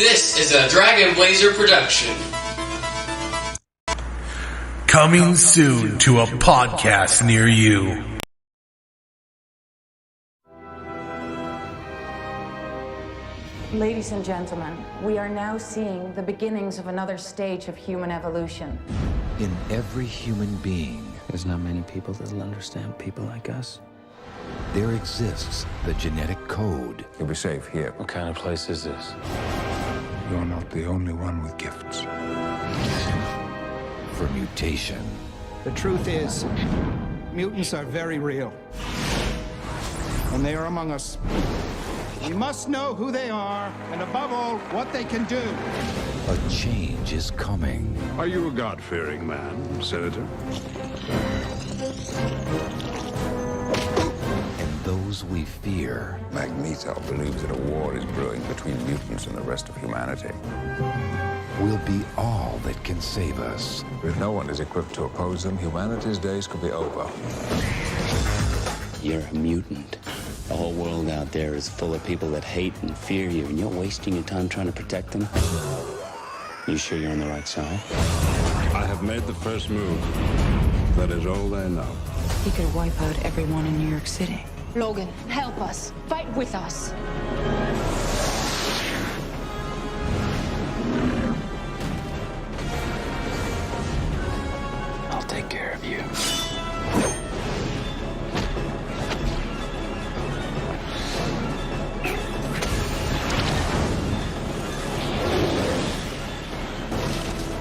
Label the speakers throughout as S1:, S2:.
S1: This is a Dragon Blazer production.
S2: Coming soon to a podcast near you.
S3: Ladies and gentlemen, we are now seeing the beginnings of another stage of human evolution.
S4: In every human being,
S5: there's not many people that'll understand people like us.
S4: There exists the genetic code.
S6: You'll be safe here.
S5: What kind of place is this?
S6: You're not the only one with gifts.
S4: For mutation.
S7: The truth is, mutants are very real. And they are among us. We must know who they are, and above all, what they can do.
S4: A change is coming.
S8: Are you a God-fearing man, Senator?
S4: And those we fear...
S6: Magneto believes that a war is brewing between mutants and the rest of humanity.
S4: Will be all that can save us.
S6: If no one is equipped to oppose them, humanity's days could be over.
S5: You're a mutant. The whole world out there is full of people that hate and fear you, and you're wasting your time trying to protect them? You sure you're on the right side?
S8: I have made the first move. That is all they know.
S3: He could wipe out everyone in New York City.
S9: Logan, help us. Fight with us.
S5: I'll take care of you.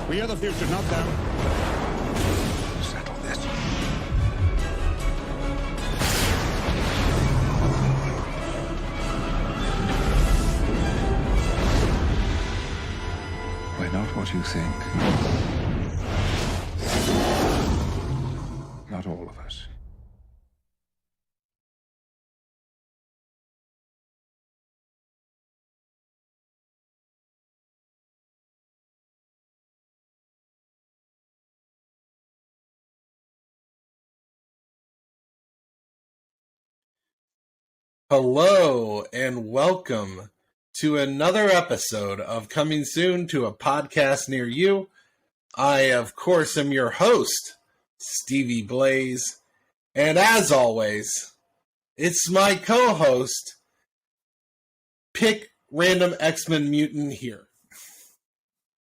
S7: We are the future, not them.
S6: Settle this. We're not what you think. Not all of us.
S2: Hello and welcome to another episode of Coming Soon to a Podcast Near You. I, of course, am your host, Stevie Blaze, and as always, it's my co-host, Pick Random X-Men Mutant here,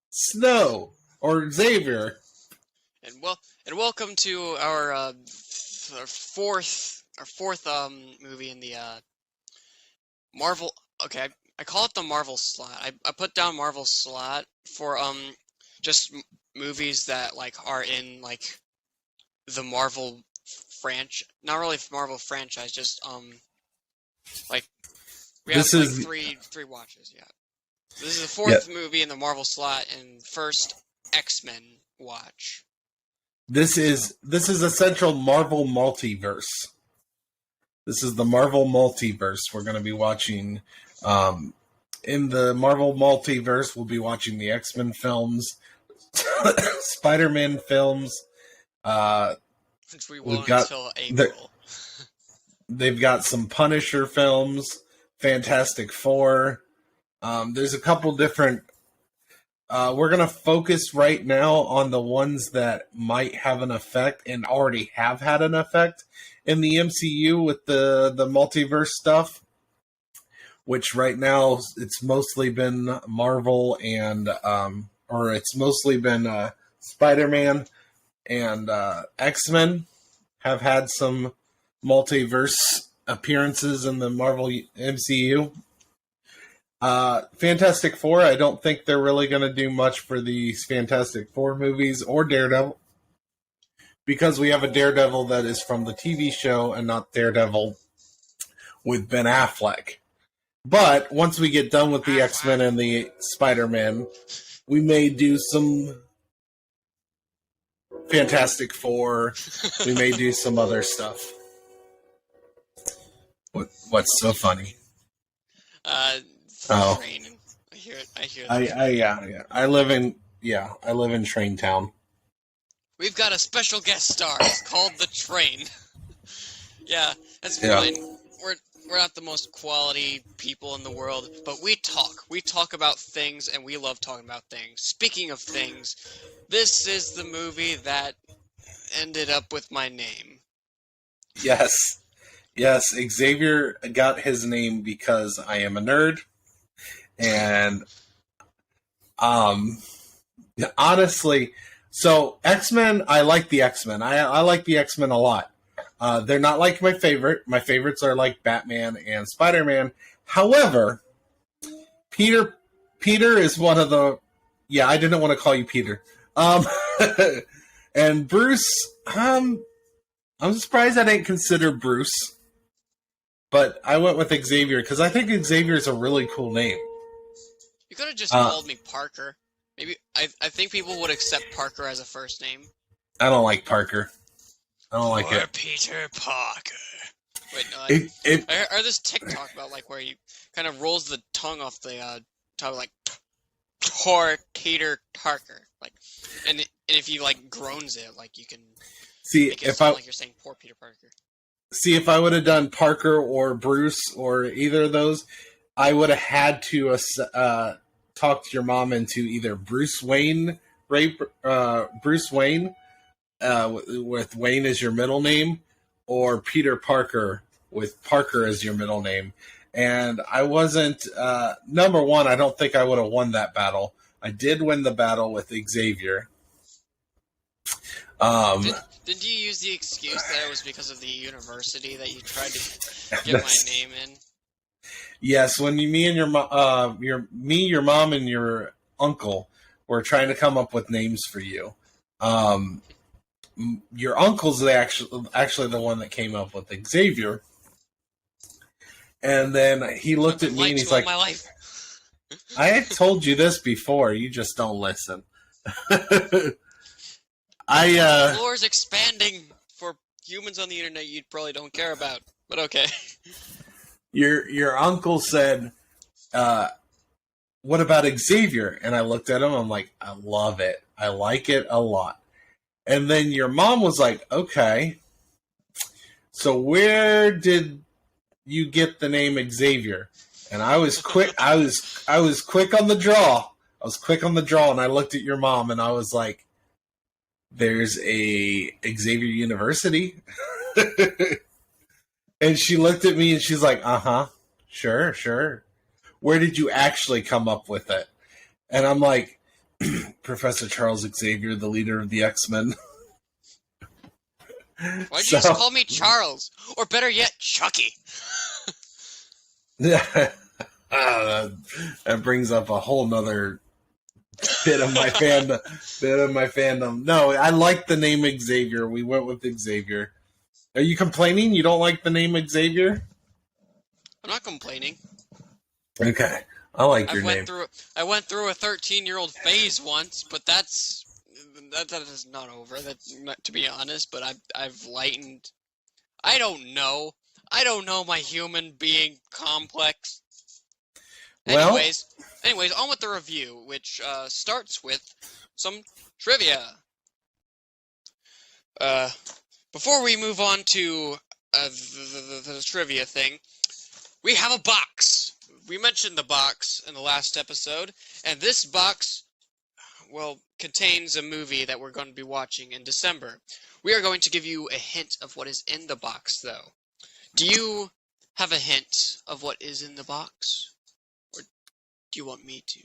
S2: Snow, or Xavier.
S1: And welcome to our fourth movie in the Marvel. Okay, I call it the Marvel slot. I put down Marvel slot for just movies that like are in like the Marvel franchise. Not really Marvel franchise, just like we have like three watches. Yeah, this is the fourth movie in the Marvel slot and first X-Men watch.
S2: This is a central Marvel multiverse. This is the Marvel multiverse. We're going to be watching, in the Marvel multiverse, we'll be watching the X-Men films, Spider-Man films.
S1: Which we won't until April.
S2: They've got some Punisher films, Fantastic Four. There's a couple different... we're going to focus right now on the ones that might have an effect and already have had an effect in the MCU with the multiverse stuff, which right now it's mostly been Marvel and, or it's mostly been Spider-Man and X-Men have had some multiverse appearances in the Marvel MCU. Fantastic Four, I don't think they're really going to do much for these Fantastic Four movies or Daredevil, because we have a Daredevil that is from the TV show and not Daredevil with Ben Affleck. But once we get done with the X-Men and the Spider-Man, we may do some Fantastic Four. We may do some other stuff. What's so funny?
S1: Train. I hear it.
S2: Yeah. I live in Train Town.
S1: We've got a special guest star. It's called the Train. Yeah, that's fine. not the most quality people in the world, but we talk. We talk about things, and we love talking about things. Speaking of things, this is the movie that ended up with my name.
S2: Yes. Yes, Xavier got his name because I am a nerd. And honestly, so X-Men, I like the X-Men. I like the X-Men a lot. They're not like my favorite. My favorites are like Batman and Spider-Man. However, Peter is one of the... Yeah, I didn't want to call you Peter. And Bruce, I'm surprised I didn't consider Bruce. But I went with Xavier because I think Xavier is a really cool name.
S1: You could have just called me Parker. Maybe I think people would accept Parker as a first name.
S2: I don't like Parker. I don't like it.
S1: Peter Parker. Wait, no. I heard this TikTok about like where you kind of rolls the tongue off the top, like poor Peter Parker, like, and if you like groans it, like you can make it sound like you're saying poor Peter Parker.
S2: See, if I would have done Parker or Bruce or either of those, I would have had to talk to your mom into either Bruce Wayne, Bruce Wayne, with Wayne as your middle name, or Peter Parker with Parker as your middle name. And I wasn't, number one, I don't think I would have won that battle. I did win the battle with Xavier.
S1: Did you use the excuse that it was because of the university that you tried to get my name in?
S2: Yes, when me and your mom and your uncle were trying to come up with names for you. Your uncle's actually the one that came up with Xavier. And then he looked at me and he's like,
S1: my life.
S2: I had told you this before, you just don't listen.
S1: The floor's expanding for humans on the internet you probably don't care about, but okay.
S2: Your uncle said, what about Xavier? And I looked at him, I'm like, I love it. I like it a lot. And then your mom was like, okay, so where did you get the name Xavier? And I was quick. I was quick on the draw. And I looked at your mom and I was like, there's a Xavier University. And she looked at me and she's like, sure. Where did you actually come up with it? And I'm like, Professor Charles Xavier, the leader of the X-Men.
S1: Why'd you just call me Charles? Or better yet, Chucky?
S2: That brings up a whole nother bit of my fandom. No, I like the name Xavier. We went with Xavier. Are you complaining you don't like the name Xavier?
S1: I'm not complaining.
S2: Okay. I like your name.
S1: I went through a 13-year-old phase once, but that is not over. To be honest, but I've lightened. I don't know my human being complex. Anyways, on with the review, which starts with some trivia. Before we move on to the trivia thing, we have a box. We mentioned the box in the last episode, and this box, well, contains a movie that we're going to be watching in December. We are going to give you a hint of what is in the box, though. Do you have a hint of what is in the box? Or do you want me to?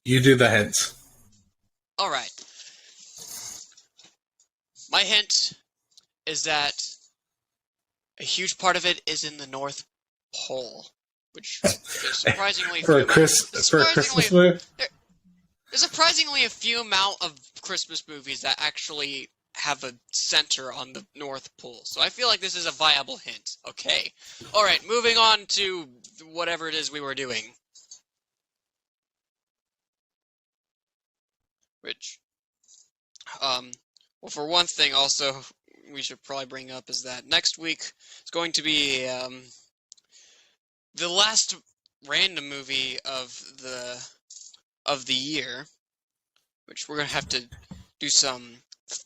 S2: You do the hints.
S1: All right. My hint is that a huge part of it is in the North Pole, which is surprisingly
S2: for a Christmas movie.
S1: There's surprisingly a few amount of Christmas movies that actually have a center on the North Pole, so I feel like this is a viable hint. Okay. All right. Moving on to whatever it is we were doing. Which, well, for one thing, also we should probably bring up is that next week is going to be the last random movie of the year, which we're gonna have to do some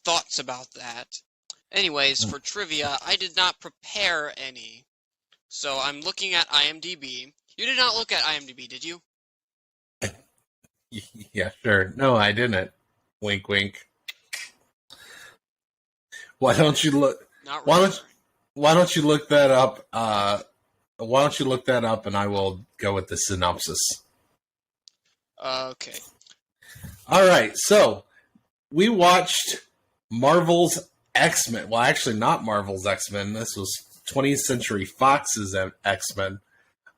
S1: thoughts about that. Anyways, for trivia, I did not prepare any, So I'm looking at IMDb. You did not look at IMDb, did you?
S2: Yeah, sure. No, I didn't. Wink, wink. Why don't you look?
S1: Not
S2: Why
S1: really.
S2: don't Why don't you look that up? Why don't you look that up, and I will go with the synopsis.
S1: Okay.
S2: All right. So we watched Marvel's X-Men. Well, actually, not Marvel's X-Men. This was 20th Century Fox's X-Men.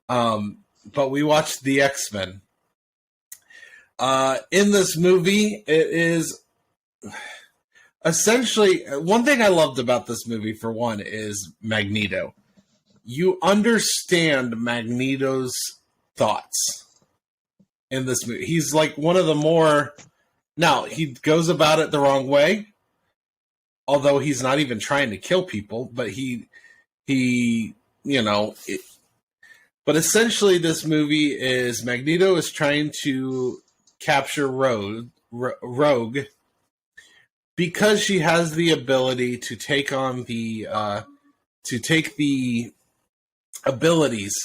S2: But we watched the X-Men. In this movie, it is essentially one thing I loved about this movie, for one, is Magneto. You understand Magneto's thoughts in this movie. He's like one of the more... Now, he goes about it the wrong way, although he's not even trying to kill people, but but essentially this movie is Magneto is trying to capture Rogue because she has the ability to take on the abilities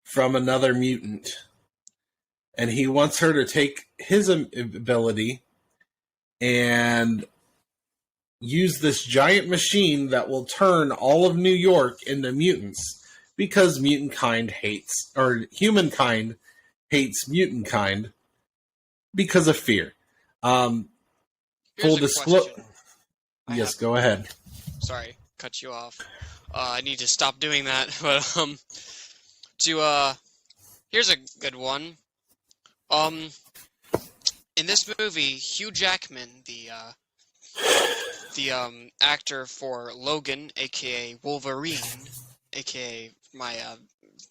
S2: from another mutant, and he wants her to take his ability and use this giant machine that will turn all of New York into mutants, because humankind hates mutant kind because of fear. Full disclosure. Yes, go ahead.
S1: Sorry, cut you off. I need to stop doing that. But here's a good one. In this movie, Hugh Jackman, the actor for Logan, aka Wolverine, aka my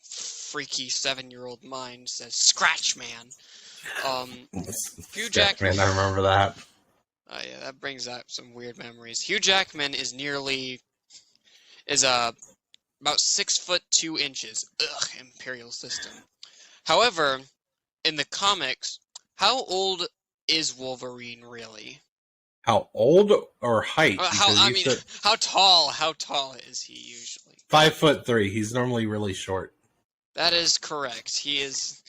S1: freaky 7-year-old mind says Scratch Man. Hugh Jackman.
S2: Man, I remember that.
S1: Oh yeah, that brings up some weird memories. Hugh Jackman is about 6'2". Ugh, Imperial System. However, in the comics, how old is Wolverine really?
S2: How old or height?
S1: How tall? How tall is he usually?
S2: 5'3". He's normally really short.
S1: That is correct. He is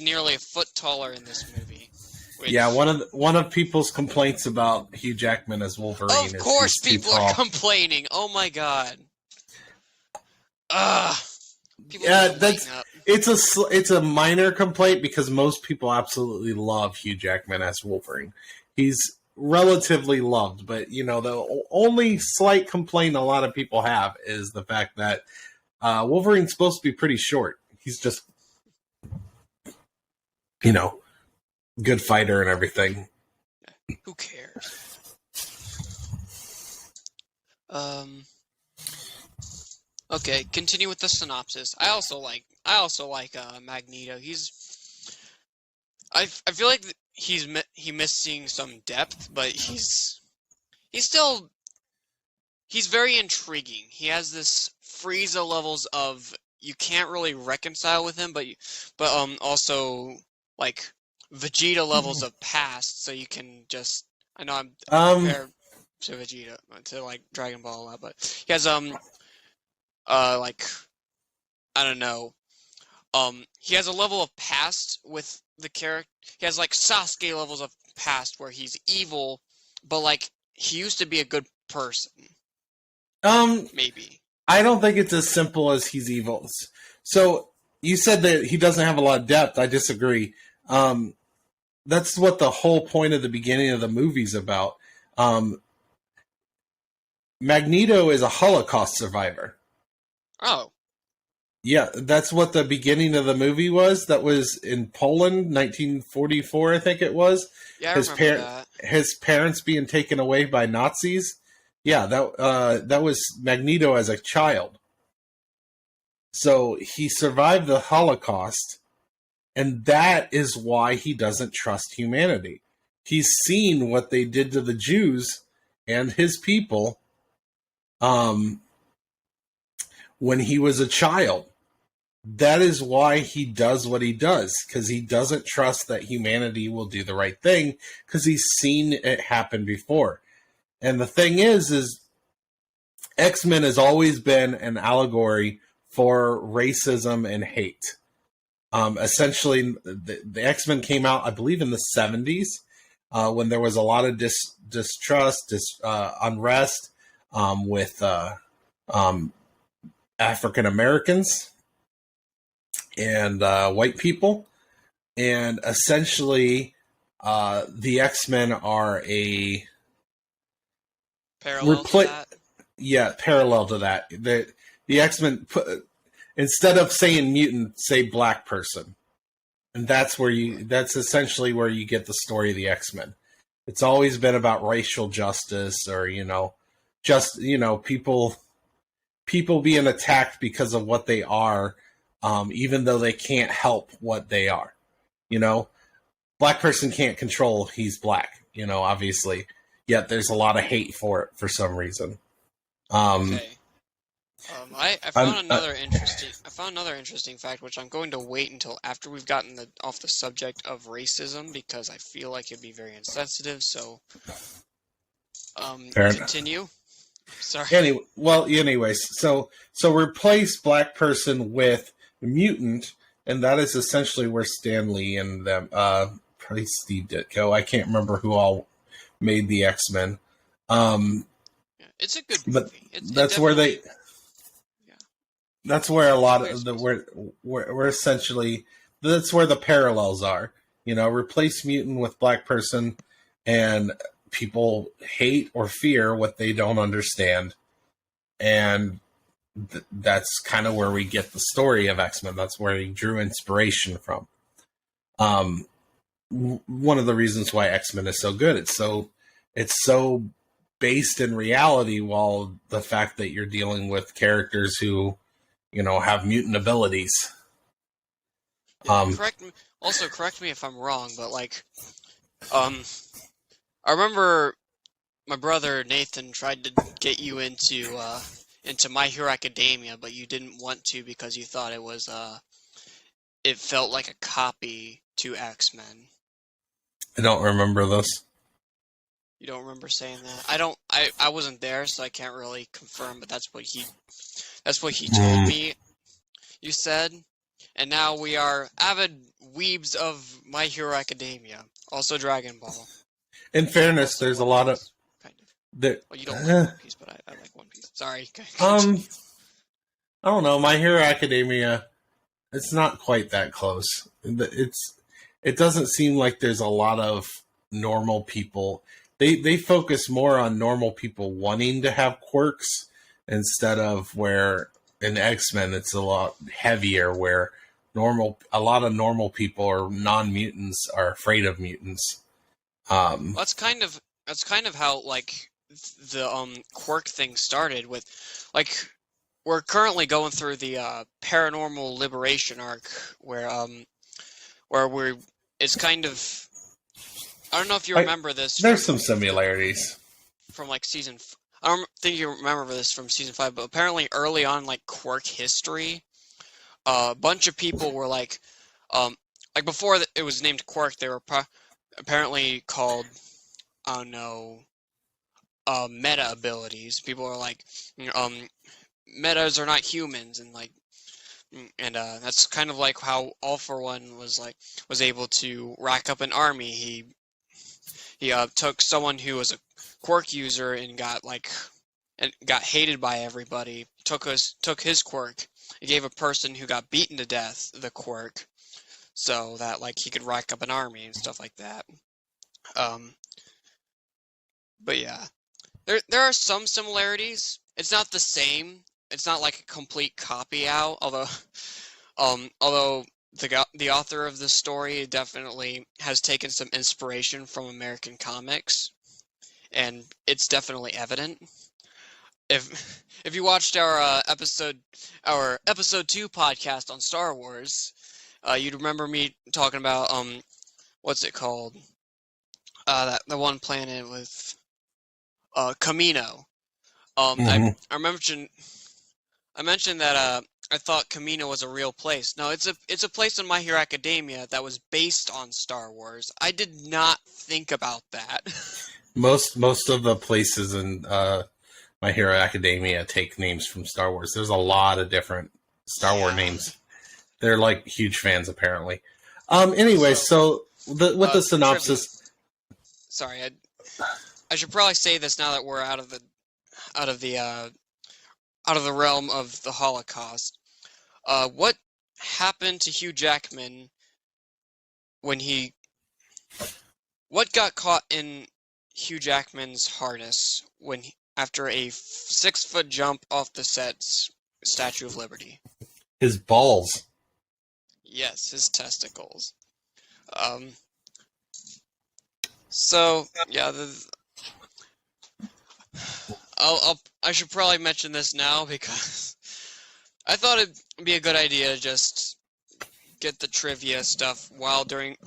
S1: nearly a foot taller in this movie.
S2: Yeah, one of people's complaints about Hugh Jackman as Wolverine is
S1: of course
S2: he's
S1: people are complaining. Oh my god.
S2: It's a minor complaint because most people absolutely love Hugh Jackman as Wolverine. He's relatively loved, but the only slight complaint a lot of people have is the fact that Wolverine's supposed to be pretty short. He's just good fighter and everything.
S1: Who cares? Okay, continue with the synopsis. I also like Magneto. I feel like he's missing some depth, but he's very intriguing. He has this Frieza levels of you can't really reconcile with him, but also like Vegeta levels of past, so you can just... I know I'm compared to Vegeta, to like Dragon Ball a lot, but he has like, I don't know, he has a level of past with the character. He has like Sasuke levels of past where he's evil, but like he used to be a good person. Maybe.
S2: I don't think it's as simple as he's evil. So you said that he doesn't have a lot of depth. I disagree. That's what the whole point of the beginning of the movie's about. Magneto is a Holocaust survivor.
S1: Oh.
S2: Yeah, that's what the beginning of the movie was. That was in Poland, 1944, I think it was.
S1: Yeah, I remember that.
S2: His parents being taken away by Nazis. Yeah, that was Magneto as a child. So he survived the Holocaust, and that is why he doesn't trust humanity. He's seen what they did to the Jews and his people when he was a child. That is why he does what he does, because he doesn't trust that humanity will do the right thing, because he's seen it happen before. And the thing is X-Men has always been an allegory for racism and hate. Essentially, the X-Men came out, I believe, in the 70s, when there was a lot of distrust, unrest with African Americans and white people. And essentially, the X-Men are a
S1: parallel to that.
S2: Yeah, parallel to that. The X-Men instead of saying mutant, say black person, and that's essentially where you get the story of the X-Men. It's always been about racial justice, or people being attacked because of what they are, even though they can't help what they are. Black person can't control he's black, obviously. Yet there's a lot of hate for it for some reason.
S1: Okay. I found another interesting fact, which I'm going to wait until after we've gotten off the subject of racism, because I feel like it'd be very insensitive. So, continue. Enough. Sorry.
S2: Anyways, so replace black person with mutant, and that is essentially where Stan Lee and them, probably Steve Ditko. I can't remember who all made the X-Men.
S1: It's a good movie.
S2: That's where they. Yeah. That's where a lot of we're essentially. That's where the parallels are. Replace mutant with black person, and people hate or fear what they don't understand, and that's kind of where we get the story of X-Men. That's where he drew inspiration from. One of the reasons why X-Men is so good. It's so based in reality, while the fact that you're dealing with characters who, have mutant abilities.
S1: Correct me if I'm wrong, but I remember my brother Nathan tried to get you into My Hero Academia, but you didn't want to because you thought it felt like a copy to X-Men.
S2: I don't remember this.
S1: You don't remember saying that? I wasn't there, so I can't really confirm, but that's what he told me. You said, and now we are avid weebs of My Hero Academia, also Dragon Ball.
S2: In fairness, there's a lot of
S1: kind of. Well, you don't like One Piece, but I like One Piece. Sorry.
S2: I don't know. My Hero Academia, it's not quite that close. It doesn't seem like there's a lot of normal people. They focus more on normal people wanting to have quirks instead of where in X-Men it's a lot heavier, where a lot of normal people or non-mutants are afraid of mutants.
S1: That's kind of how the quirk thing started with, we're currently going through the paranormal liberation arc where it's kind of. I don't know if you remember this.
S2: There's some similarities
S1: from season. I don't think you remember this from season 5, but apparently early on, quirk history, a bunch of people were before it was named quirk, they were apparently called, I don't know, meta abilities. People are metas are not humans, and that's kind of how All For One was able to rack up an army. He took someone who was a quirk user and got hated by everybody. Took his quirk. He gave a person who got beaten to death the quirk, so that he could rack up an army and stuff like that. But yeah, there are some similarities. It's not the same. It's not like a complete copy out. Although the author of this story definitely has taken some inspiration from American comics, and it's definitely evident. If you watched our episode 2 podcast on Star Wars, you'd remember me talking about what's it called? The one planet with Camino. I mentioned that I thought Camino was a real place. No, it's a place in My Hero Academia that was based on Star Wars. I did not think about that.
S2: Most of the places in My Hero Academia take names from Star Wars. There's a lot of different Star Wars
S1: Yeah.
S2: names. They're like huge fans, apparently. Anyway, with the synopsis.
S1: Trivia. Sorry, I should probably say this now that we're out of the realm of the Holocaust. What happened to Hugh Jackman when what got caught in Hugh Jackman's harness after a 6-foot jump off the set's Statue of Liberty?
S2: His balls.
S1: Yes, his testicles. So yeah, I should probably mention this now because I thought it'd be a good idea to just get the trivia stuff while doing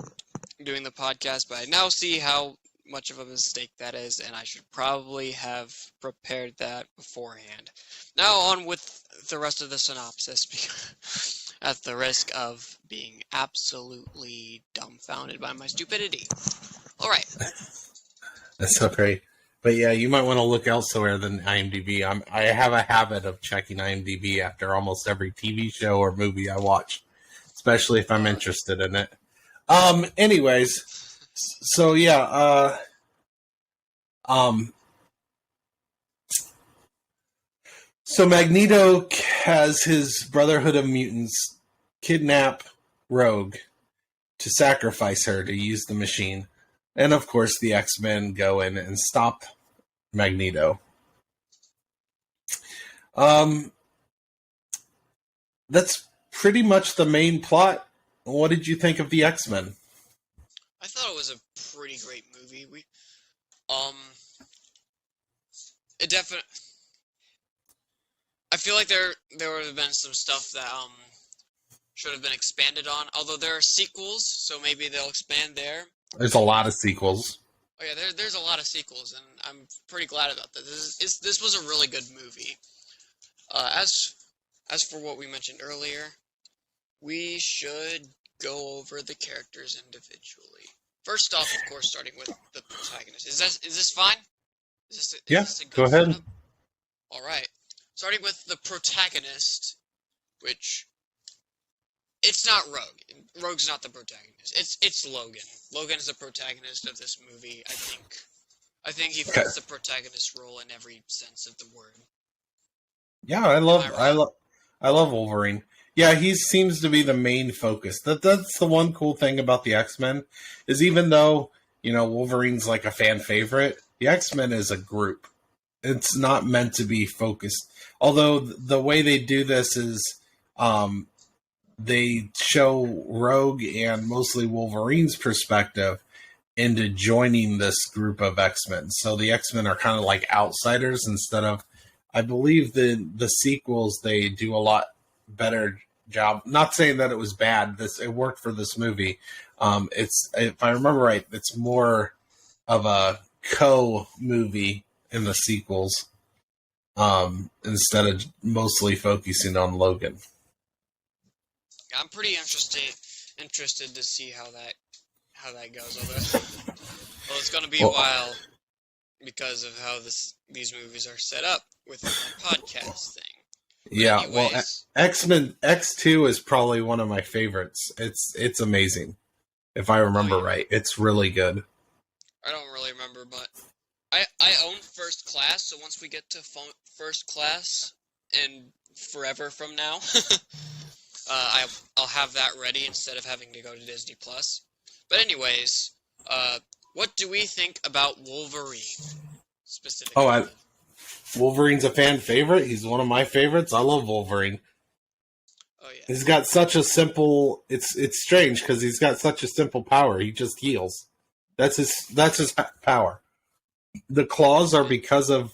S1: the podcast, but I now see how much of a mistake that is, and I should probably have prepared that beforehand. Now on with the rest of the synopsis, because at the risk of being absolutely dumbfounded by my stupidity. Alright.
S2: That's okay. But yeah, you might want to look elsewhere than IMDb. I have a habit of checking IMDb after almost every TV show or movie I watch, especially if I'm interested in it. Anyways, so yeah, so Magneto has his Brotherhood of Mutants kidnap Rogue to sacrifice her to use the machine. And of course, the X-Men go in and stop Magneto. That's pretty much the main plot. What did you think of the X-Men?
S1: I thought it was a pretty great movie. It definitely. I feel like there would have been some stuff that should have been expanded on. Although there are sequels, so maybe they'll expand there.
S2: There's a lot of sequels.
S1: Oh yeah, there's a lot of sequels, and I'm pretty glad about that. This was a really good movie. As for what we mentioned earlier, we should go over the characters individually. First off, of course, starting with the protagonist. Is this fine? Is this a good
S2: go ahead.
S1: setup? All right. Starting with the protagonist, which it's not Rogue. Rogue's not the protagonist. It's Logan. Logan is the protagonist of this movie. I think he fits the protagonist role in every sense of the word.
S2: Yeah, I love Wolverine. Yeah, he seems to be the main focus. That's the one cool thing about the X-Men, is even though, Wolverine's like a fan favorite, the X-Men is a group. It's not meant to be focused. Although the way they do this is they show Rogue and mostly Wolverine's perspective into joining this group of X-Men. So the X-Men are kind of like outsiders instead of, I believe the sequels, they do a lot better job. Not saying that it was bad. It worked for this movie. If I remember right, it's more of a co-movie in the sequels instead of mostly focusing on Logan.
S1: I'm pretty interested to see how that goes. Although it's going to be a while because of how these movies are set up with the podcast thing.
S2: Yeah,
S1: anyways,
S2: well, X-Men X2 is probably one of my favorites. It's amazing. If I remember right, it's really good.
S1: I don't really remember, but I own First Class, so once we get to First Class and forever from now, I'll have that ready instead of having to go to Disney Plus. But anyways, what do we think about Wolverine specifically?
S2: Wolverine's a fan favorite. He's one of my favorites. I love Wolverine.
S1: Oh yeah.
S2: He's got such a simple. It's strange because he's got such a simple power. He just heals. That's his power. The claws are because of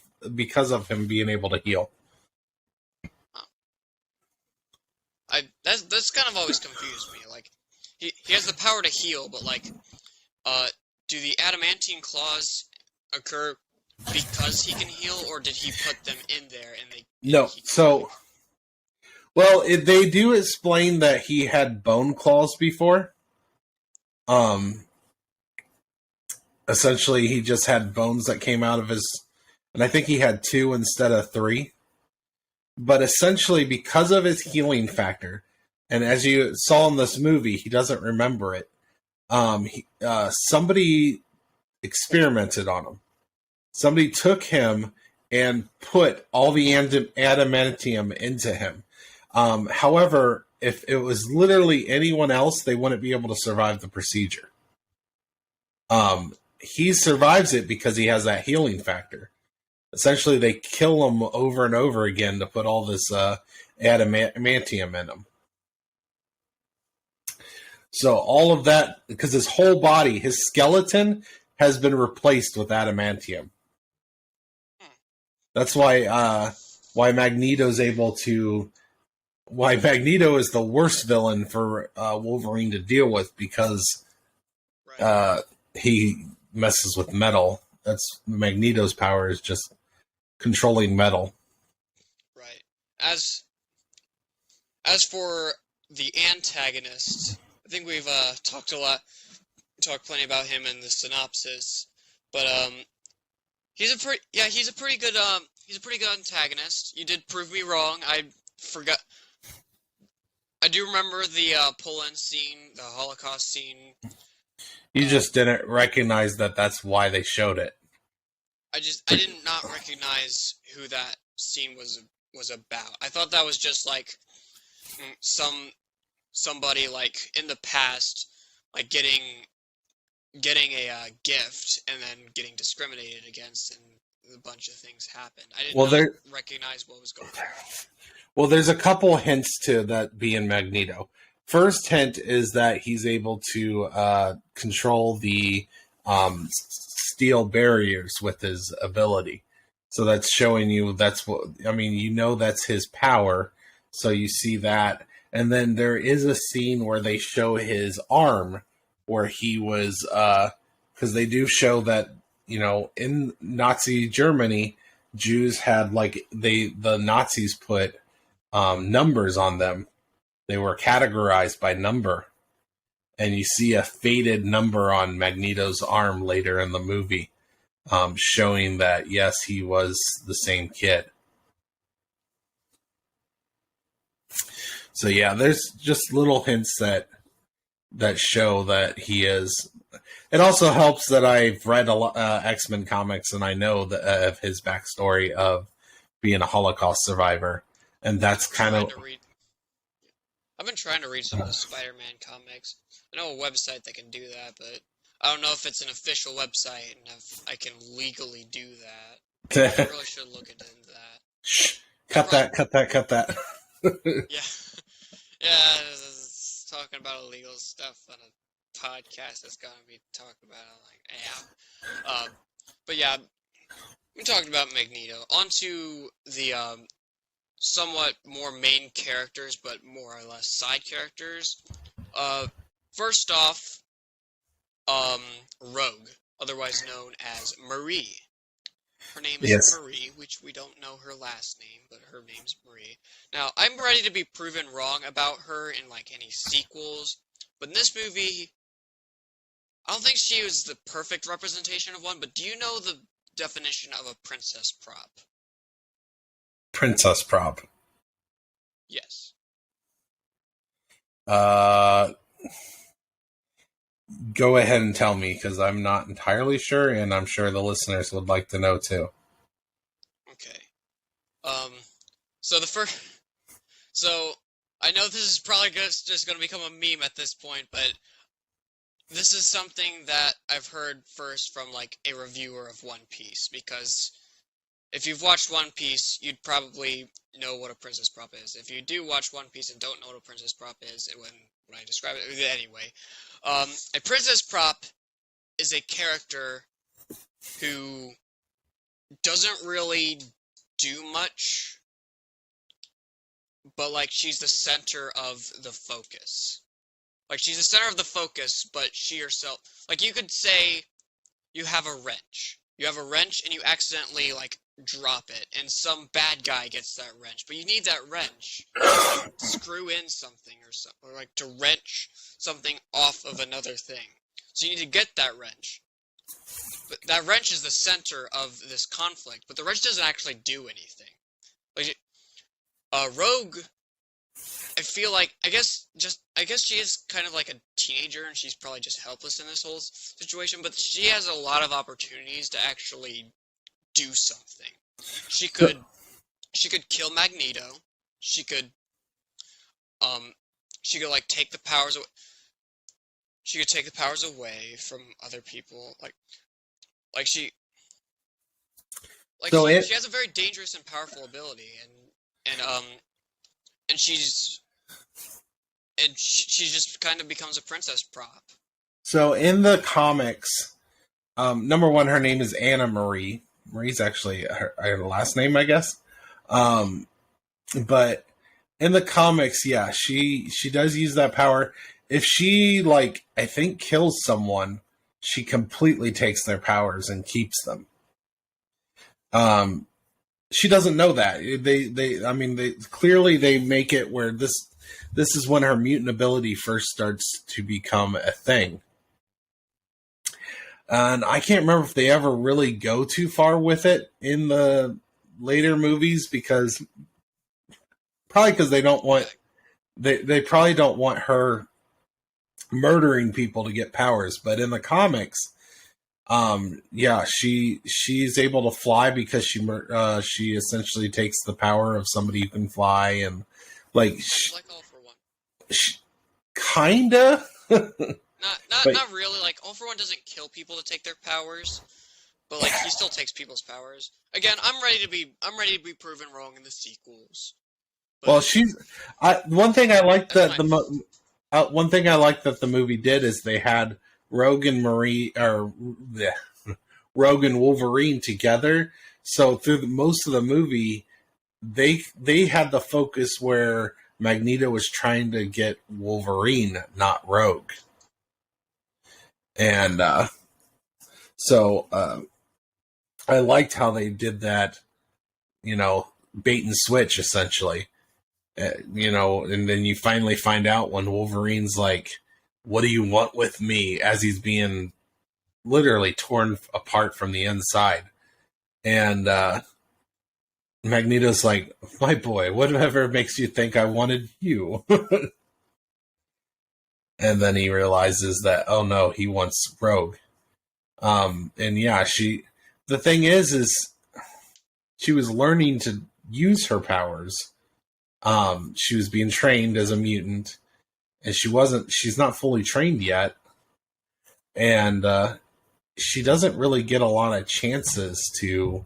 S2: him being able to heal.
S1: That's kind of always confused me. Like he has the power to heal, but like, do the adamantine claws occur because he can heal, or did he put them in there and they?
S2: No, so. Well, they do explain that he had bone claws before. Essentially, he just had bones that came out of his, and I think he had 2 instead of 3. but essentially because of his healing factor, and as you saw in this movie, he doesn't remember it. Somebody experimented on him. Somebody took him and put all the adamantium into him. However, if it was literally anyone else, they wouldn't be able to survive the procedure. He survives it because he has that healing factor. Essentially, they kill him over and over again to put all this adamantium in him. So all of that, because his whole body, his skeleton, has been replaced with adamantium. That's why Magneto's able to. Why Magneto is the worst villain for Wolverine to deal with, because he messes with metal. That's Magneto's power, is just controlling metal.
S1: Right. As for the antagonist, I think we've talked plenty about him in the synopsis, but he's a pretty good antagonist. You did prove me wrong. I do remember the pull-in scene, the Holocaust scene.
S2: You just didn't recognize that that's why they showed it.
S1: I did not recognize who that scene was about. I thought that was just like somebody like in the past, like getting a gift and then getting discriminated against, and a bunch of things happened. I did not recognize what was going on.
S2: Well, there's a couple hints to that being Magneto. First hint is that he's able to control the steel barriers with his ability. So that's showing you that's his power. So you see that. And then there is a scene where they show his arm, where he was, because they do show that, in Nazi Germany, Jews had the Nazis put numbers on them. They were categorized by number. And you see a faded number on Magneto's arm later in the movie, showing that, yes, he was the same kid. So, yeah, there's just little hints that show that he is. It also helps that I've read a lot X-Men comics, and I know of his backstory of being a Holocaust survivor. And that's kind of...
S1: I've been trying to read some of the Spider-Man comics. I know a website that can do that, but I don't know if it's an official website and if I can legally do that. I really should look into that.
S2: Shh. Cut that.
S1: Yeah. Yeah, talking about illegal stuff on a podcast that's gonna be talked about. I'm like, yeah. But yeah, we talked about Magneto. On to the somewhat more main characters, but more or less side characters. First off, Rogue, otherwise known as Marie. Her name is Marie, which we don't know her last name, but her name's Marie. Now, I'm ready to be proven wrong about her in any sequels, but in this movie, I don't think she was the perfect representation of one, but do you know the definition of a princess prop?
S2: Princess prop?
S1: Yes.
S2: Go ahead and tell me, because I'm not entirely sure, and I'm sure the listeners would like to know too.
S1: Okay. So I know this is probably just going to become a meme at this point, but this is something that I've heard first from a reviewer of One Piece, because if you've watched One Piece, you'd probably know what a princess prop is. If you do watch One Piece and don't know what a princess prop is, when I describe it, anyway, a princess prop is a character who doesn't really do much, but she's the center of the focus. She's the center of the focus, but she herself, you could say you have a wrench. You have a wrench and you accidentally drop it, and some bad guy gets that wrench, but you need that wrench to screw in something or to wrench something off of another thing. So you need to get that wrench. But that wrench is the center of this conflict, but the wrench doesn't actually do anything. Rogue, I feel like, I guess she is kind of like a teenager, and she's probably just helpless in this whole situation, but she has a lot of opportunities to actually do something. She could kill Magneto. She could, like take the powers away. She could take the powers away from other people, she she has a very dangerous and powerful ability, and she just kind of becomes a princess prop.
S2: So in the comics, number one, her name is Anna Marie. Marie's actually her last name, I guess. But in the comics, yeah, she does use that power. If she, like, I think kills someone, she completely takes their powers and keeps them. She doesn't know that. They clearly make it where this is when her mutant ability first starts to become a thing. And I can't remember if they ever really go too far with it in the later movies, because they don't want they probably don't want her murdering people to get powers. But in the comics, she's able to fly because she essentially takes the power of somebody who can fly, and like
S1: All for One.
S2: Kinda.
S1: Not really. Like, All for One doesn't kill people to take their powers, but like he still takes people's powers. Again, I'm ready to be proven wrong in the sequels.
S2: Well, one thing I liked that the movie did is they had Rogue and Wolverine together. So through most of the movie, they had the focus where Magneto was trying to get Wolverine, not Rogue. And I liked how they did that, bait and switch, essentially. And then you finally find out when Wolverine's like, "What do you want with me?" as he's being literally torn apart from the inside. And Magneto's like, "My boy, whatever makes you think I wanted you?" And then he realizes that, oh no, he wants Rogue. And yeah, the thing is she was learning to use her powers. She was being trained as a mutant, and she's not fully trained yet. And she doesn't really get a lot of chances to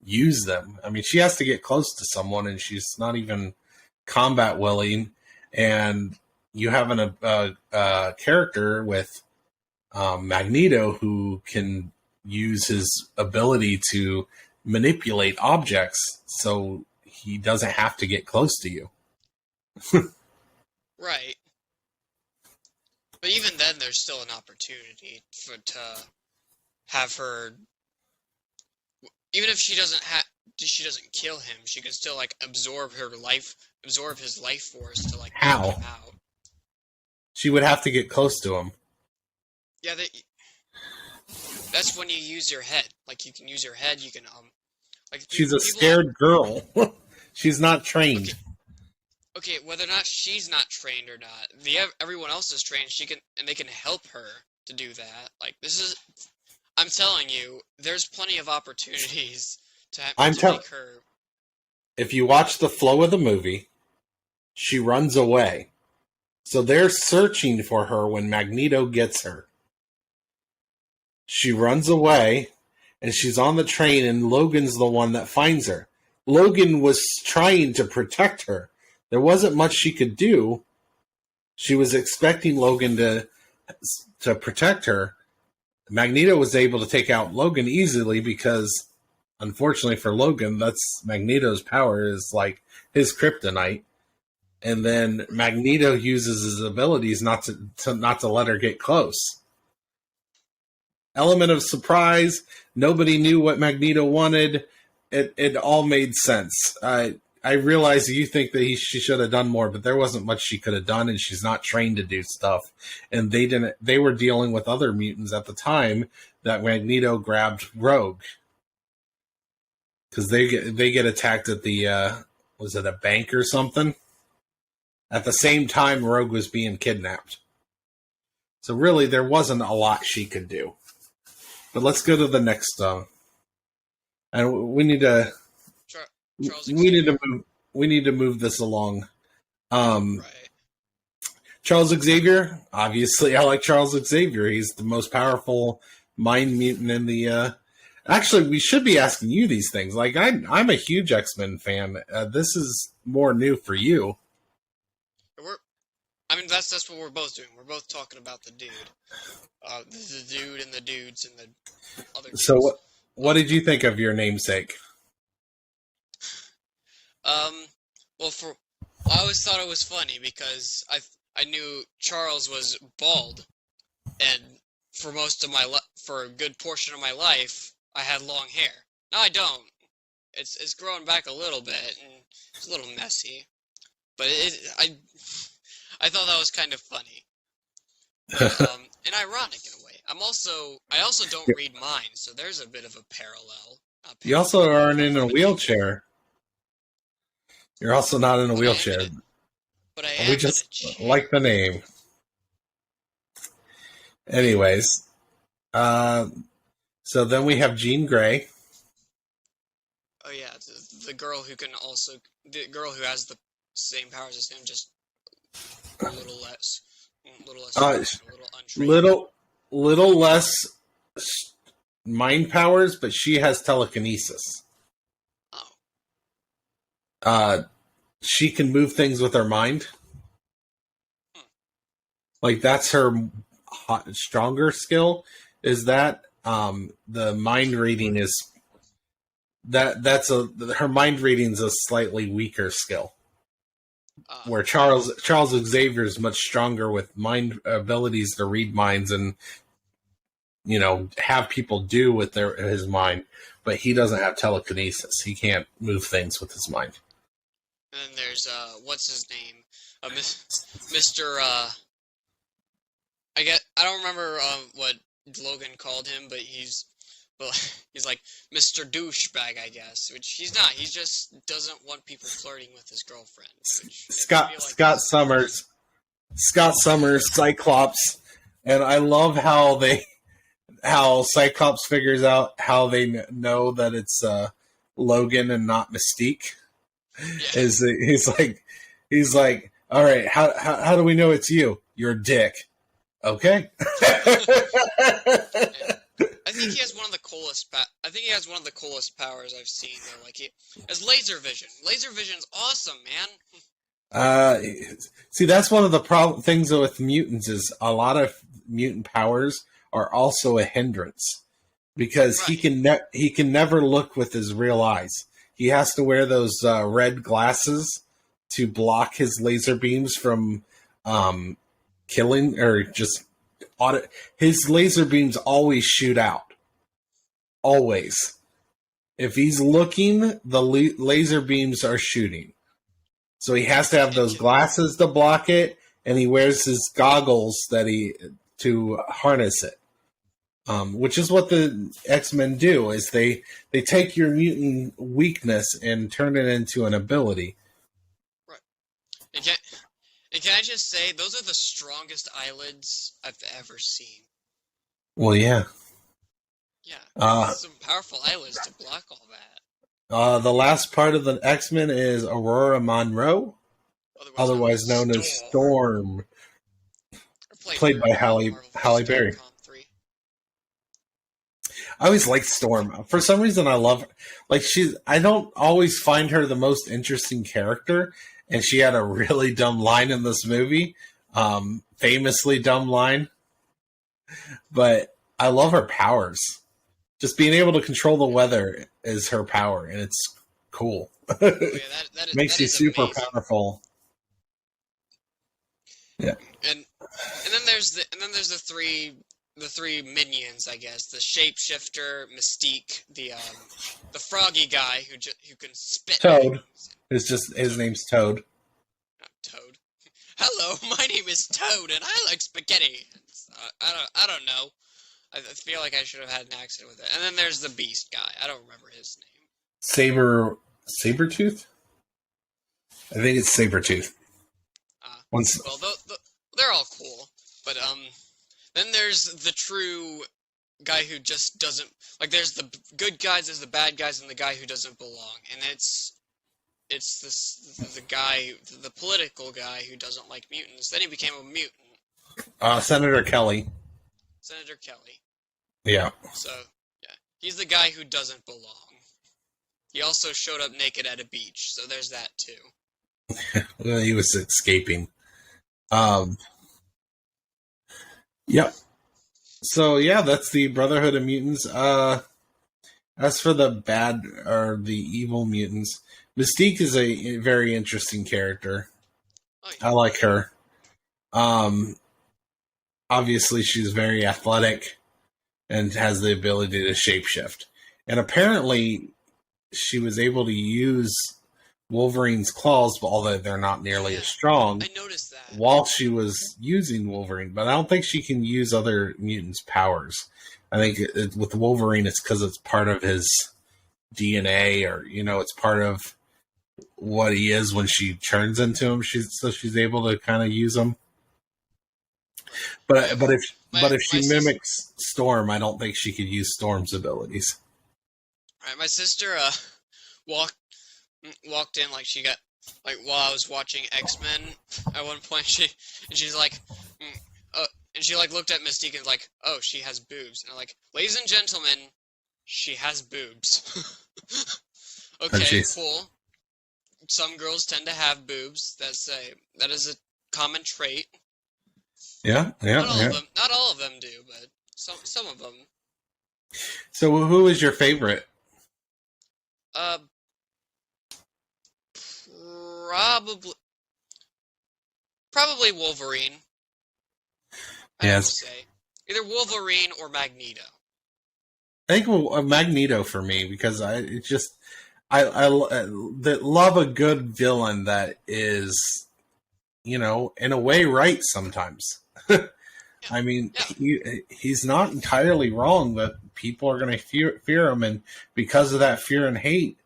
S2: use them. I mean, she has to get close to someone, and she's not even combat willing. And you have a character with Magneto who can use his ability to manipulate objects, so he doesn't have to get close to you.
S1: Right. But even then, there's still an opportunity to have her. Even if she doesn't kill him, she can still like absorb his life force to like
S2: How?
S1: take him out.
S2: She would have to get close to him.
S1: Yeah, that's when you use your head. Like, you can use your head. You can
S2: She's a scared girl. She's not trained.
S1: Okay, whether or not she's not trained or not, everyone else is trained. They can help her to do that. Like, I'm telling you, there's plenty of opportunities to make her.
S2: If you watch the flow of the movie, she runs away. So they're searching for her when Magneto gets her. She runs away, and she's on the train, and Logan's the one that finds her. Logan was trying to protect her. There wasn't much she could do. She was expecting Logan to protect her. Magneto was able to take out Logan easily because, unfortunately for Logan, that's Magneto's power, is like his kryptonite. And then Magneto uses his abilities not to let her get close. Element of surprise. Nobody knew what Magneto wanted. It all made sense. I realize you think that she should have done more, but there wasn't much she could have done, and she's not trained to do stuff. And they were dealing with other mutants at the time that Magneto grabbed Rogue. Because they get attacked at the was it a bank or something? At the same time, Rogue was being kidnapped. So really, there wasn't a lot she could do. But let's go to the next. And we need to.
S1: Charles
S2: we need to
S1: Xavier.
S2: move. We need to move this along.
S1: Right.
S2: Charles Xavier. Obviously, I like Charles Xavier. He's the most powerful mind mutant in the. Actually, we should be asking you these things. Like, I'm a huge X-Men fan. This is more new for you.
S1: I mean, that's what we're both doing. We're both talking about the dude. The dude and the dudes and the other dudes.
S2: So what did you think of your namesake?
S1: Well, I always thought it was funny because I knew Charles was bald, and for for a good portion of my life, I had long hair. Now I don't. It's growing back a little bit, and it's a little messy. But I thought that was kind of funny, and ironic in a way. I also don't read minds, so there's a bit of a parallel.
S2: You also aren't in a wheelchair. You're also not in a wheelchair.
S1: But I am.
S2: We just like the name. Anyways, so then we have Jean Grey.
S1: Oh yeah, the girl who has the same powers as him, just a little less, a little untrained.
S2: Little less mind powers, but she has telekinesis.
S1: Oh.
S2: She can move things with her mind. Like, that's her stronger skill. Is that the mind reading is her mind reading is a slightly weaker skill. Where Charles Xavier is much stronger with mind abilities to read minds and, you know, have people do with his mind, but he doesn't have telekinesis. He can't move things with his mind.
S1: And then there's what's his name, Mr. I don't remember what Logan called him, but he's like Mr. Douchebag, I guess, which he's not. He just doesn't want people flirting with his girlfriend.
S2: Scott Summers, Cyclops, and I love how Cyclops figures out how they know that it's Logan and not Mystique. Yeah. He's like, all right, how do we know it's you? You're a dick. Okay.
S1: I think he has one of the coolest. I think he has one of the coolest powers I've seen. Though, like he has laser vision. Laser vision's awesome, man.
S2: See, that's one of the things with mutants is a lot of mutant powers are also a hindrance because he can never look with his real eyes. He has to wear those red glasses to block his laser beams from killing or just his laser beams always shoot out. Always. If he's looking, the laser beams are shooting. So he has to have those glasses to block it, and he wears his goggles to harness it. Which is what the X-Men do, is they take your mutant weakness and turn it into an ability.
S1: Right. And can I just say, those are the strongest eyelids I've ever seen.
S2: Well, yeah.
S1: Yeah. Some powerful eyelids to block all that.
S2: The last part of the X-Men is Aurora Monroe, otherwise known as Storm. Played by Halle Berry. I always liked Storm. For some reason, I love her. Like, I don't always find her the most interesting character, and she had a really dumb line in this movie, famously dumb line. But I love her powers. Just being able to control the weather is her power, and it's cool.
S1: Oh, yeah,
S2: Makes you super amazing. Powerful. Yeah.
S1: And then there's the three minions, I guess. The shapeshifter, Mystique, the froggy guy who can spit.
S2: Toad. His name's Toad.
S1: Not Toad. Hello, my name is Toad, and I like spaghetti. I don't know. I feel like I should have had an accent with it. And then there's the Beast guy. I don't remember his name.
S2: Sabretooth? I think it's Sabretooth. Once,
S1: Well, they're all cool, but then there's the true guy who just doesn't like. There's the good guys, there's the bad guys, and the guy who doesn't belong, and it's the guy, the political guy who doesn't like mutants. Then he became a mutant.
S2: Senator Kelly.
S1: Senator Kelly.
S2: Yeah.
S1: So yeah, he's the guy who doesn't belong. He also showed up naked at a beach, so there's that too.
S2: Well, he was escaping. Yep. So yeah, that's the Brotherhood of Mutants. As for the bad or the evil mutants, Mystique is a very interesting character.
S1: Oh, yeah.
S2: I like her. Obviously she's very athletic and has the ability to shapeshift. And apparently she was able to use Wolverine's claws, although they're not nearly as strong.
S1: I noticed that.
S2: While she was using Wolverine, but I don't think she can use other mutants' powers. I think with Wolverine, it's because it's part of his DNA, or it's part of what he is when she turns into him. She's able to kind of use him. But if she mimics Storm, I don't think she could use Storm's abilities.
S1: Right, my sister walked in like she got while I was watching X-Men at one point. She's like, and she looked at Mystique and like, oh, she has boobs. And I'm like, ladies and gentlemen, she has boobs. Okay, cool. Some girls tend to have boobs. That is a common trait.
S2: Yeah.
S1: Not all of them do, but some of them.
S2: So who is your favorite?
S1: Probably Wolverine.
S2: Yes.
S1: I would say either Wolverine or Magneto.
S2: I think Magneto for me, because I love a good villain that is, in a way right sometimes. I mean, he's not entirely wrong, but people are going to fear him, and because of that fear and hate,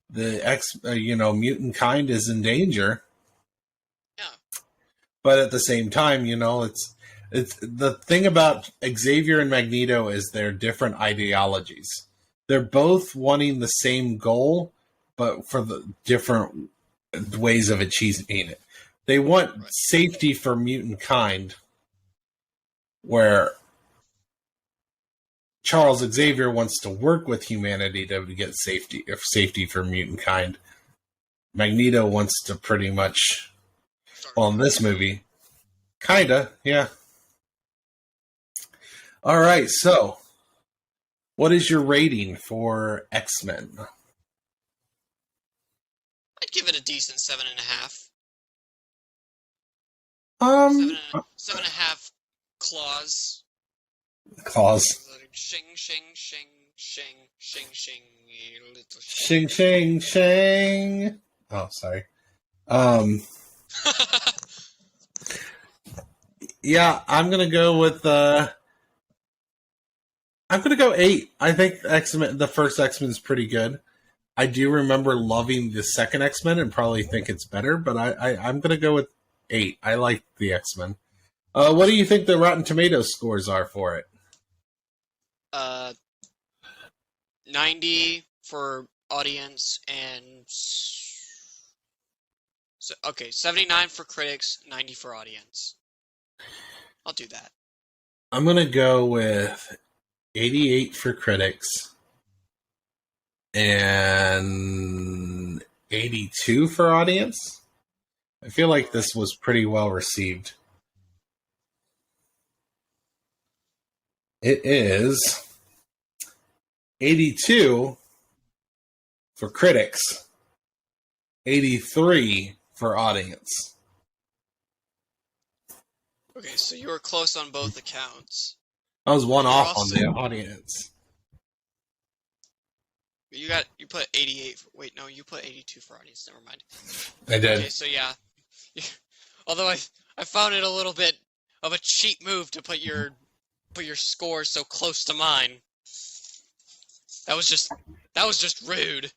S2: the mutant kind is in danger.
S1: Yeah.
S2: But at the same time, it's the thing about Xavier and Magneto is they're different ideologies. They're both wanting the same goal, but for the different ways of achieving it. They want safety for mutant kind, where Charles Xavier wants to work with humanity to get safety for mutant kind. Magneto wants to pretty much, well, in this movie, kinda, yeah. All right, so what is your rating for X-Men?
S1: I'd give it a decent 7.5. 7.5 claws. Shing, shing, shing, shing, shing, shing, little
S2: shing, shing, shing. Oh, sorry. Yeah, I'm gonna go with. I'm gonna go 8. I think X-Men, the first X-Men, is pretty good. I do remember loving the second X-Men and probably think it's better, but I'm gonna go with 8. I like the X-Men. What do you think the Rotten Tomatoes scores are for it?
S1: 90 for audience and 79 for critics, 90 for audience. I'll do that.
S2: I'm gonna go with 88 for critics and 82 for audience. I feel like this was pretty well received. It is 82 for critics, 83 for audience.
S1: Okay, so you were close on both accounts.
S2: I was one off on the audience.
S1: You put 88. Wait, no, you put 82 for audience. Never mind.
S2: I did.
S1: Okay, so yeah. Although I found it a little bit of a cheap move to put your score so close to mine. That was just rude.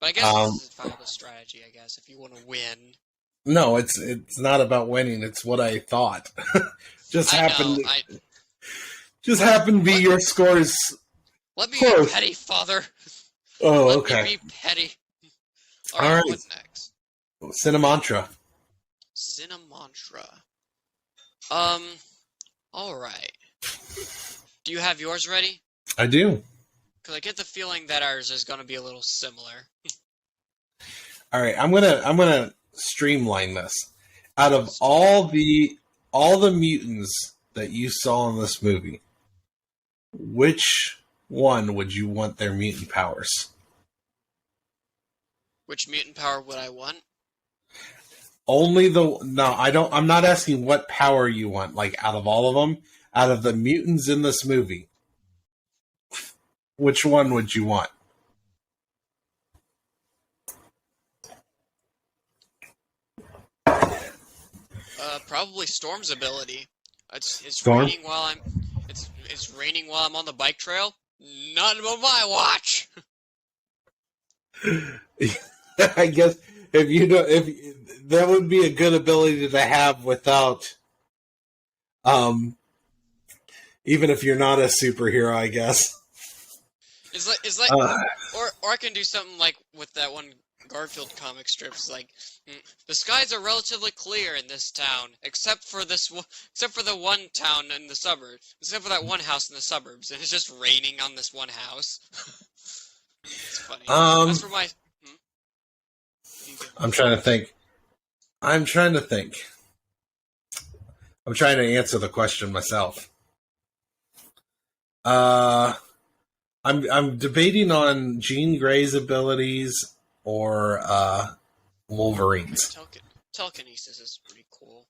S1: But I guess this is a viable strategy, I guess, if you want to win.
S2: No, it's not about winning. It's what I thought. just
S1: I
S2: happened.
S1: know.
S2: Just happened to be your scores.
S1: Let me
S2: close.
S1: be petty, father.
S2: Oh,
S1: Let
S2: okay.
S1: me be petty.
S2: All right.
S1: What next?
S2: Cinemantra.
S1: Cinemantra. Alright. Do you have yours ready?
S2: I do.
S1: Because I get the feeling that ours is going to be a little similar.
S2: All right, I'm gonna streamline this. Out of all the mutants that you saw in this movie, which one would you want their mutant powers?
S1: Which mutant power would I want?
S2: I'm not asking what power you want. Like out of all of them, out of the mutants in this movie, which one would you want?
S1: Probably Storm's ability. It's
S2: Storm?
S1: raining while it's raining while I'm on the bike trail. Not on my watch.
S2: I guess if that would be a good ability to have without, even if you're not a superhero, I guess.
S1: It's like, or I can do something like with that one Garfield comic strips, like the skies are relatively clear in this town, except for the one town in the suburbs, except for that one house in the suburbs, and it's just raining on this one house. It's funny. As for my,
S2: I'm trying to think. I'm trying to answer the question myself. I'm debating on Jean Grey's abilities or Wolverine's.
S1: Telekinesis is pretty cool.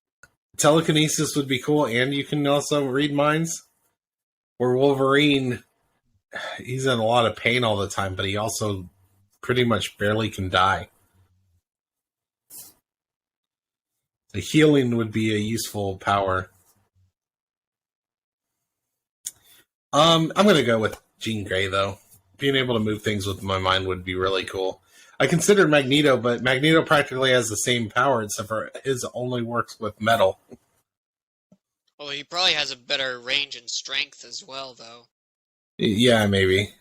S2: Telekinesis would be cool, and you can also read minds. Where Wolverine, he's in a lot of pain all the time, but he also pretty much barely can die. The healing would be a useful power. I'm going to go with Jean Grey, though. Being able to move things with my mind would be really cool. I considered Magneto, but Magneto practically has the same power, except for his only works with metal.
S1: Well, he probably has a better range and strength as well, though.
S2: Yeah, maybe.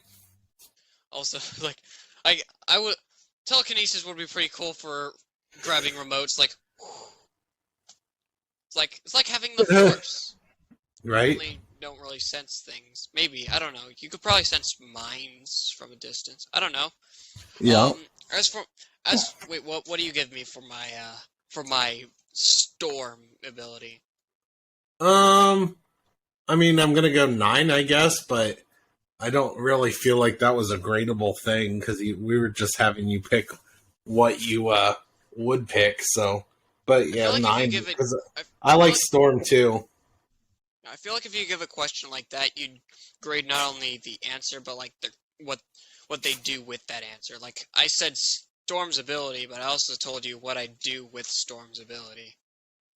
S1: Also, like, I would telekinesis would be pretty cool for grabbing remotes. Like, it's like having the Force.
S2: Right?
S1: Only don't really sense things. Maybe, I don't know. You could probably sense minds from a distance. I don't know.
S2: Yeah.
S1: Wait, what do you give me for my storm ability?
S2: I mean, I'm gonna go 9, I guess, but I don't really feel like that was a gradable thing because we were just having you pick what you would pick. So, but yeah,
S1: like
S2: 9 because I like Storm too.
S1: I feel like if you give a question like that, you'd grade not only the answer, but like what they do with that answer. Like I said, Storm's ability, but I also told you what I do with Storm's ability.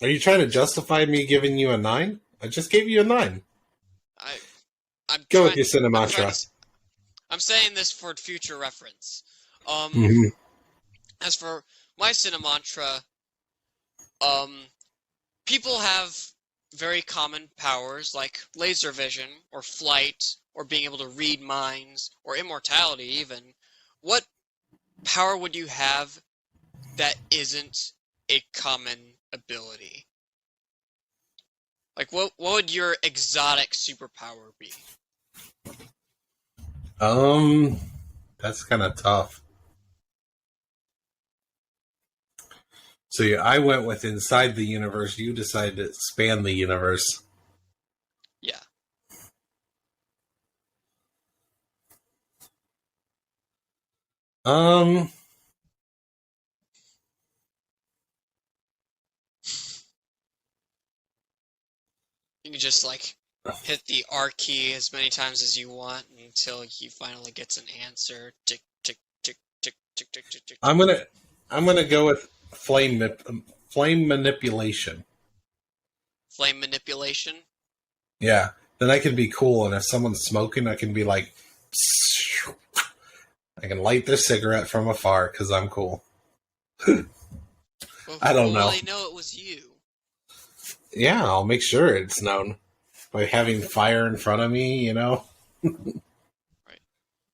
S2: Are you trying to justify me giving you a 9? I just gave you a 9. Go with your Cinemantra.
S1: I'm saying this for future reference. As for my Cinemantra, people have very common powers like laser vision, or flight, or being able to read minds, or immortality even. What power would you have that isn't a common ability? Like, what would your exotic superpower be?
S2: That's kind of tough. So yeah, I went with inside the universe. You decided to span the universe.
S1: Yeah. You can just like hit the R key as many times as you want until he finally gets an answer. Tick tick tick tick tick tick tick tick.
S2: I'm gonna go with flame manipulation.
S1: Flame manipulation?
S2: Yeah. Then I can be cool, and if someone's smoking, I can be like, I can light their cigarette from afar because I'm cool.
S1: Well,
S2: I don't know.
S1: Well, they know it was you.
S2: Yeah, I'll make sure it's known by having fire in front of me, you know?
S1: Right.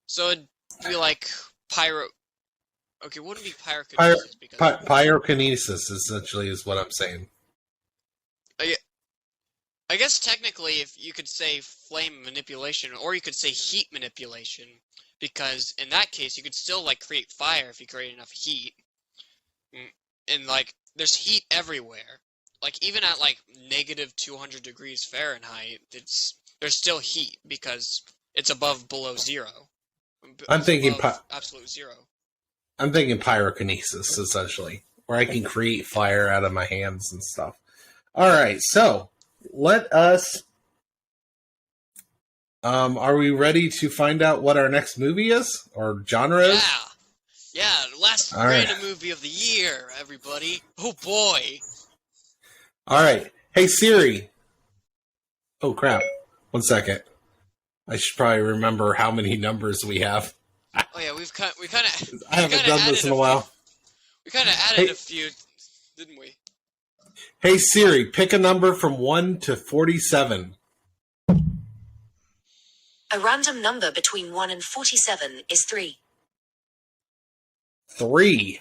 S1: So it'd be like pyro... Okay, it wouldn't be pyrokinesis because...
S2: Pyrokinesis, essentially, is what I'm saying.
S1: I guess technically if you could say flame manipulation, or you could say heat manipulation, because in that case you could still, like, create fire if you create enough heat. And, like, there's heat everywhere. Like, even at, like, negative 200 degrees Fahrenheit, there's still heat, because it's below zero.
S2: I'm thinking
S1: absolute zero.
S2: I'm thinking pyrokinesis, essentially, where I can create fire out of my hands and stuff. All right, so let us... are we ready to find out what our next movie is? Or genre is?
S1: Yeah, last random movie of the year, everybody. Oh, boy.
S2: All right. Hey, Siri. Oh, crap. 1 second. I should probably remember how many numbers we have.
S1: Oh, yeah,
S2: I haven't done this in a while.
S1: We kind of added a few, didn't we?
S2: Hey, Siri, pick a number from 1 to 47.
S10: A random number between 1 and 47 is 3.
S2: 3.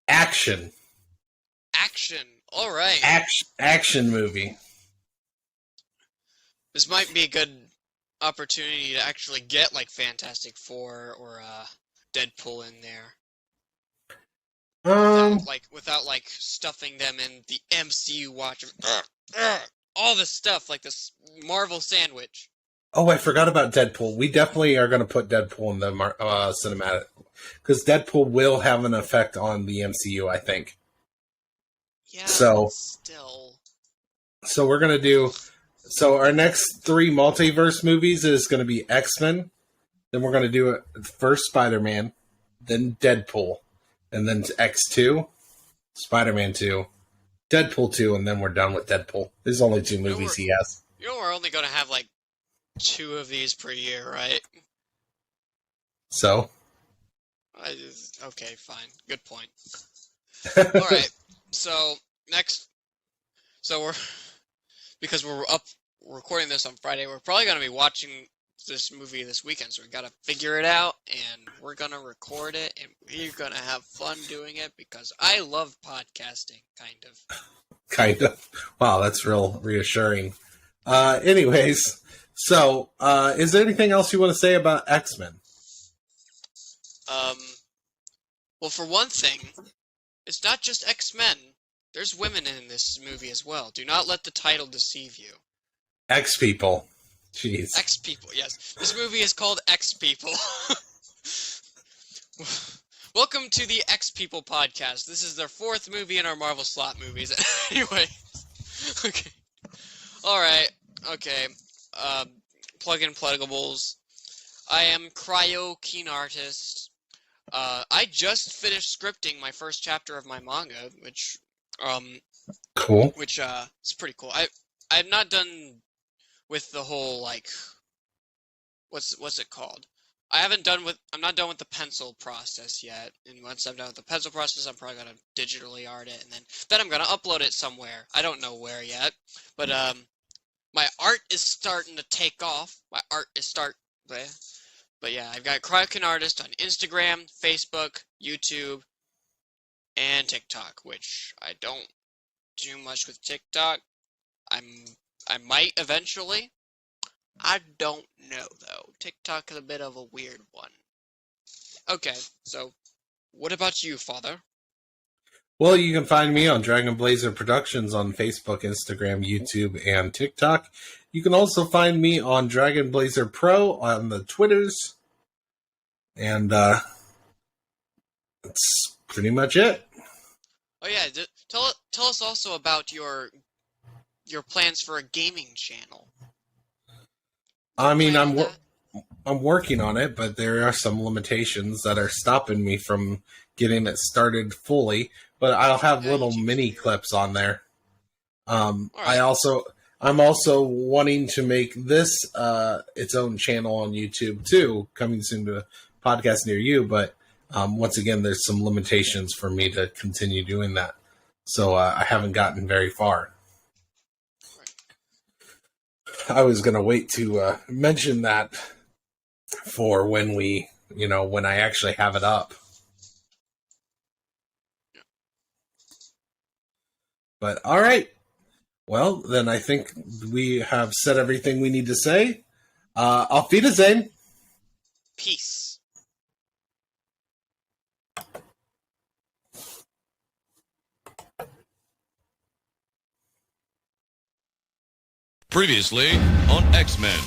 S2: Action.
S1: Action. All right.
S2: Action movie.
S1: This might be a good opportunity to actually get, like, Fantastic Four or Deadpool in there. Without stuffing them in the MCU watch of all this stuff, like this Marvel sandwich.
S2: Oh, I forgot about Deadpool. We definitely are going to put Deadpool in the cinematic, because Deadpool will have an effect on the MCU, I think.
S1: Yeah,
S2: so
S1: still.
S2: So we're going to do... So our next 3 multiverse movies is going to be X-Men. Then we're going to do it first Spider-Man, then Deadpool, and then X2, Spider-Man 2, Deadpool 2, and then we're done with Deadpool. There's only 2 movies he has.
S1: You know we're only going to have, like, 2 of these per year, right?
S2: So?
S1: Okay, fine. Good point. Alright, so, next... So because we're recording this on Friday, we're probably going to be watching this movie this weekend, so we got to figure it out, and we're going to record it, and we're going to have fun doing it, because I love podcasting, kind of.
S2: Kind of. Wow, that's real reassuring. Anyways, so, is there anything else you want to say about X-Men?
S1: Well, for one thing, it's not just X-Men. There's women in this movie as well. Do not let the title deceive you.
S2: X-People. Jeez.
S1: X-People, yes. This movie is called X-People. Welcome to the X-People podcast. This is their 4th movie in our Marvel slot movies. Anyway. Okay. Alright. Okay. Plug-in pluggables. I am Cryo Keen Artist. I just finished scripting my first chapter of my manga, which...
S2: Cool.
S1: Which, is pretty cool. I'm not done with the whole, like, what's it called? I'm not done with the pencil process yet, and once I'm done with the pencil process, I'm probably gonna digitally art it, and then I'm gonna upload it somewhere. I don't know where yet, but, my art is starting to take off. But yeah, I've got Cryokin Artist on Instagram, Facebook, YouTube, and TikTok, which I don't do much with TikTok. I might eventually. I don't know, though. TikTok is a bit of a weird one. Okay, so what about you, Father?
S2: Well, you can find me on Dragon Blazer Productions on Facebook, Instagram, YouTube, and TikTok. You can also find me on Dragon Blazer Pro on the Twitters. And that's pretty much it.
S1: Oh yeah, tell us also about your plans for a gaming channel.
S2: I mean, I'm working on it, but there are some limitations that are stopping me from getting it started fully. But I'll have little mini clips on there. Right. I'm also wanting to make this its own channel on YouTube too, coming soon to podcast near you, but once again, there's some limitations for me to continue doing that. So I haven't gotten very far. I was going to wait to mention that for when when I actually have it up. But all right. Well, then I think we have said everything we need to say. Auf Wiedersehen.
S1: Peace.
S11: Previously on X-Men.